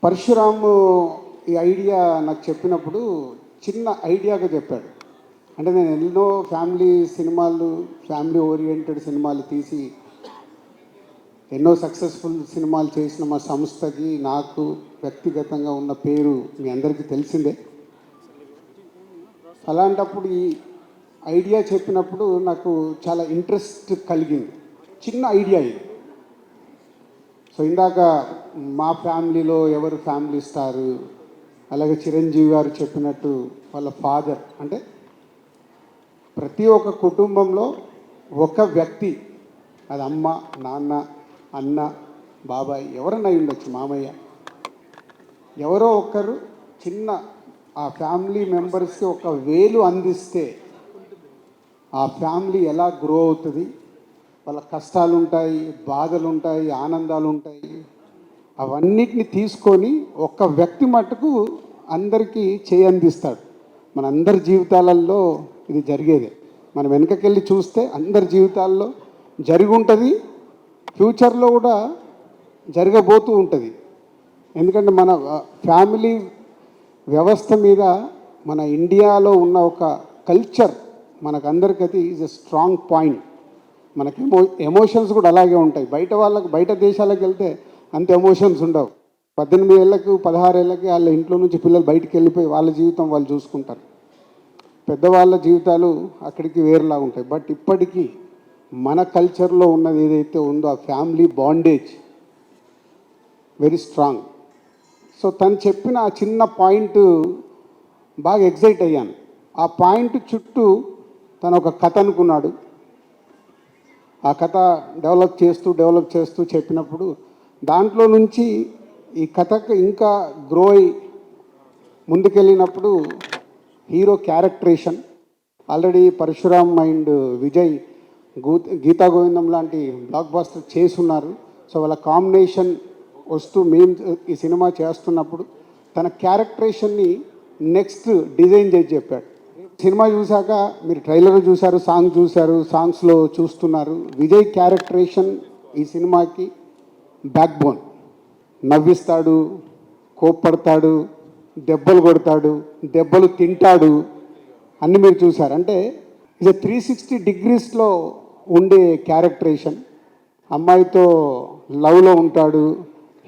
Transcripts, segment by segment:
పరశురాము ఈ ఐడియా నాకు చెప్పినప్పుడు చిన్న ఐడియాగా చెప్పాడు. అంటే నేను ఎన్నో ఫ్యామిలీ ఓరియంటెడ్ సినిమాలు తీసి ఎన్నో సక్సెస్ఫుల్ సినిమాలు చేసిన మా సంస్థకి నాకు వ్యక్తిగతంగా ఉన్న పేరు మీ అందరికీ తెలిసిందే. అలాంటప్పుడు ఈ ఐడియా చెప్పినప్పుడు నాకు చాలా ఇంట్రెస్ట్ కలిగింది. చిన్న ఐడియా ఇది. సో ఇందాక మా ఫ్యామిలీలో ఎవరు ఫ్యామిలీ స్టారు, అలాగే చిరంజీవి గారు చెప్పినట్టు వాళ్ళ ఫాదర్, అంటే ప్రతి ఒక్క కుటుంబంలో ఒక వ్యక్తి, అది అమ్మ, నాన్న, అన్న, బాబాయ్, ఎవరన్నా ఉండొచ్చు, మామయ్య, ఎవరో ఒకరు చిన్న ఆ ఫ్యామిలీ మెంబర్స్కి ఒక వేలు అందిస్తే ఆ ఫ్యామిలీ ఎలా గ్రో అవుతుంది, వాళ్ళ కష్టాలు ఉంటాయి, బాధలు ఉంటాయి, ఆనందాలు ఉంటాయి, అవన్నిటిని తీసుకొని ఒక వ్యక్తి మట్టుకు అందరికీ చేయందిస్తాడు. మన అందరి జీవితాలలో ఇది జరిగేదే. మనం వెనకకెళ్ళి చూస్తే అందరి జీవితాల్లో జరిగి ఉంటుంది, ఫ్యూచర్లో కూడా జరగబోతూ ఉంటుంది. ఎందుకంటే మన ఫ్యామిలీ వ్యవస్థ మీద మన ఇండియాలో ఉన్న ఒక కల్చర్ మనకందరికీ అది ఈజ్ ఎ స్ట్రాంగ్ పాయింట్. మనకి ఎమోషన్స్ కూడా అలాగే ఉంటాయి. బయట దేశాలకు వెళ్తే అంత ఎమోషన్స్ ఉండవు. 18 ఏళ్ళకు 16 ఏళ్ళకి వాళ్ళ ఇంట్లో నుంచి పిల్లలు బయటికి వెళ్ళిపోయి వాళ్ళ జీవితం వాళ్ళు చూసుకుంటారు. పెద్దవాళ్ళ జీవితాలు అక్కడికి వేరేలా ఉంటాయి. బట్ ఇప్పటికీ మన కల్చర్లో ఉన్నది ఏదైతే ఉందో ఆ family bondage very strong. So తను చెప్పిన ఆ చిన్న పాయింట్ బాగా ఎగ్జైట్ అయ్యాను. ఆ పాయింట్ చుట్టూ తను ఒక కథ అనుకున్నాడు. ఆ కథ డెవలప్ చేస్తూ చెప్పినప్పుడు దాంట్లో నుంచి ఈ కథకు ఇంకా గ్రో అయి ముందుకెళ్ళినప్పుడు hero characterisation already Parasuram and Vijay Geetha Govindam లాంటి బ్లాక్ బాస్టర్ చేసున్నారు. సో వాళ్ళ కాంబినేషన్ వస్తూ మేము ఈ సినిమా చేస్తున్నప్పుడు తన క్యారెక్టరేషన్ని నెక్స్ట్ డిజైన్ చేసి చెప్పాడు. సినిమా చూశాక మీరు ట్రైలర్ చూశారు, సాంగ్స్లో చూస్తున్నారు. విజయ్ క్యారెక్టరేషన్ ఈ సినిమాకి బ్యాక్ బోన్. నవ్విస్తాడు, కోప్పడతాడు, దెబ్బలు కొడతాడు, దెబ్బలు తింటాడు, అన్నీ మీరు చూశారు. అంటే ఇది 360 డిగ్రీస్లో ఉండే క్యారెక్టరేషన్. అమ్మాయితో లవ్లో ఉంటాడు,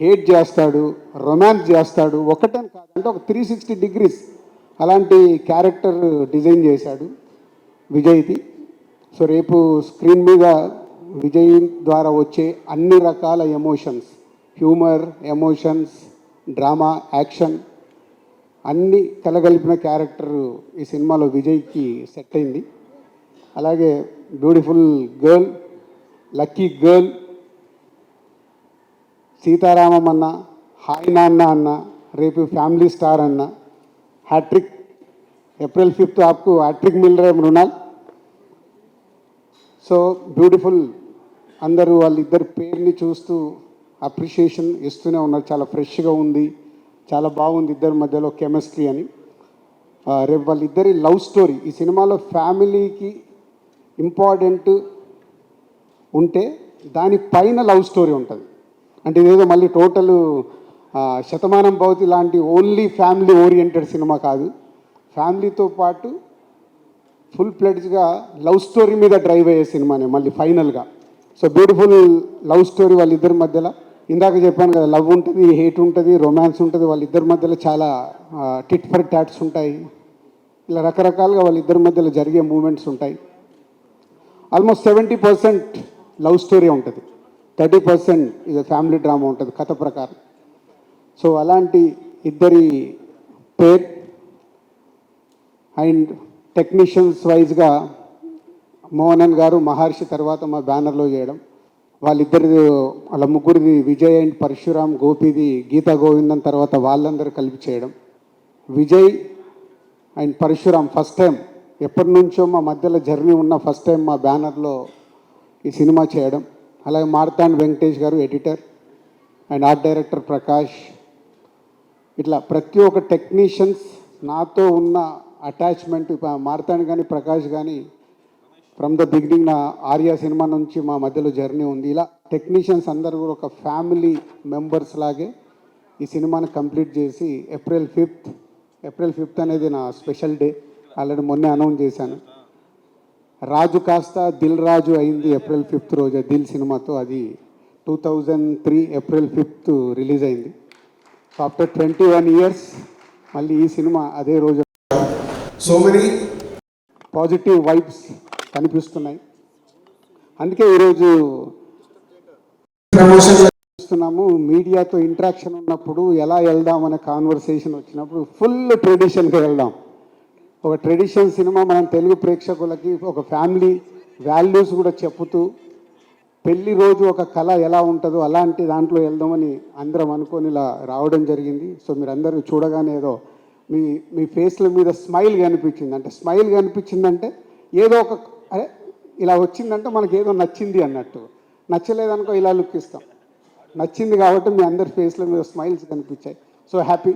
హేట్ చేస్తాడు, రొమాన్స్ చేస్తాడు, ఒకటని కాదు, అంటే ఒక 360 డిగ్రీస్ అలాంటి క్యారెక్టర్ డిజైన్ చేశాడు విజయ్ది. సో రేపు స్క్రీన్ మీద విజయ్ ద్వారా వచ్చే అన్ని రకాల emotions, humour, emotions, drama, action అన్నీ కలగలిపిన క్యారెక్టర్ ఈ సినిమాలో విజయ్కి సెట్ అయింది. అలాగే beautiful girl, lucky girl, Sitaramam అన్న, హాయ్ నాన్న అన్న, రేపు ఫ్యామిలీ స్టార్ అన్న, हैट्रिक अप्रैल 5 आपको हैट्रिक मिल रहा है मृणाल. So beautiful. అందరూ వాళ్ళిద్దరి పేరుని చూస్తూ అప్రిషియేషన్ ఇస్తూనే ఉన్నారు. చాలా ఫ్రెష్గా ఉంది, చాలా బాగుంది ఇద్దరి మధ్యలో కెమిస్ట్రీ అని. రేపు వాళ్ళిద్దరి లవ్ స్టోరీ ఈ సినిమాలో ఫ్యామిలీకి ఇంపార్టెంట్ ఉంటే దానిపైన లవ్ స్టోరీ ఉంటుంది. అంటే ఇదేదో మళ్ళీ టోటల్ శతమానం భవతి లాంటి ఓన్లీ ఫ్యామిలీ ఓరియంటెడ్ సినిమా కాదు. ఫ్యామిలీతో పాటు ఫుల్ ప్లెడ్జ్గా లవ్ స్టోరీ మీద డ్రైవ్ అయ్యే సినిమానే మళ్ళీ ఫైనల్గా. సో బ్యూటిఫుల్ లవ్ స్టోరీ వాళ్ళిద్దరి మధ్యలో. ఇందాక చెప్పాను కదా, లవ్ ఉంటుంది, హేట్ ఉంటుంది, రొమాన్స్ ఉంటుంది. వాళ్ళిద్దరి మధ్యలో చాలా టిట్ ఫర్ టాట్స్ ఉంటాయి. ఇలా రకరకాలుగా వాళ్ళిద్దరి మధ్యలో జరిగే మూమెంట్స్ ఉంటాయి. ఆల్మోస్ట్ 70% లవ్ స్టోరీ ఉంటుంది, 30% ఇది ఫ్యామిలీ డ్రామా ఉంటుంది కథ ప్రకారం. సో అలాంటి ఇద్దరి పేర్ అండ్ టెక్నీషియన్స్ వైజ్గా మోహనన్ గారు, మహర్షి తర్వాత మా బ్యానర్లో చేయడం, వాళ్ళ ముగ్గురిది విజయ్ అండ్ పరశురామ్, గోపిది గీతా గోవిందం తర్వాత వాళ్ళందరూ కలిపి చేయడం. Vijay and Parasuram first time, ఎప్పటి నుంచో మా మధ్యలో జర్నీ ఉన్న ఫస్ట్ టైం మా బ్యానర్లో ఈ సినిమా చేయడం. అలాగే మార్తాండ్ వెంకటేష్ గారు editor and art director Prakash. ఇట్లా ప్రతి ఒక్క టెక్నీషియన్స్ నాతో ఉన్న అటాచ్మెంట్, మార్తాండ్ కానీ ప్రకాష్ కానీ ఫ్రమ్ ద బిగినింగ్ నా ఆర్యా సినిమా నుంచి మా మధ్యలో జర్నీ ఉంది. ఇలా టెక్నీషియన్స్ అందరూ కూడా ఒక ఫ్యామిలీ మెంబర్స్ లాగే ఈ సినిమాని కంప్లీట్ చేసి ఏప్రిల్ 5th అనేది నా స్పెషల్ డే. ఆల్రెడీ మొన్నే అనౌన్స్ చేశాను. రాజు కాస్త దిల్ రాజు అయింది ఏప్రిల్ 5th రోజు దిల్ సినిమాతో. అది 2003 ఏప్రిల్ 5th రిలీజ్ అయింది. సో ఆఫ్టర్ 21 years మళ్ళీ ఈ సినిమా అదే రోజు. సో మెనీ పాజిటివ్ వైబ్స్ కనిపిస్తున్నాయి. అందుకే ఈరోజు చూస్తున్నాము, మీడియాతో ఇంటరాక్షన్ ఉన్నప్పుడు ఎలా వెళ్దాం అనే కాన్వర్సేషన్ వచ్చినప్పుడు ఫుల్ ట్రెడిషన్గా వెళ్దాం. ఒక ట్రెడిషన్ సినిమా మనం తెలుగు ప్రేక్షకులకి ఒక ఫ్యామిలీ వాల్యూస్ కూడా చెప్పుతూ పెళ్లి రోజు ఒక కళ ఎలా ఉంటుందో అలాంటి దాంట్లో వెళ్దామని అందరం అనుకొని ఇలా రావడం జరిగింది. సో మీరందరూ చూడగానే ఏదో మీ ఫేస్ల మీద స్మైల్ కనిపించింది. అంటే స్మైల్ కనిపించిందంటే ఏదో ఒక అరే ఇలా వచ్చిందంటే మనకి ఏదో నచ్చింది అన్నట్టు. నచ్చలేదనుకో ఇలా లుక్ ఇస్తాం. నచ్చింది కాబట్టి మీ అందరి ఫేస్ల మీద స్మైల్స్ కనిపించాయి. So happy.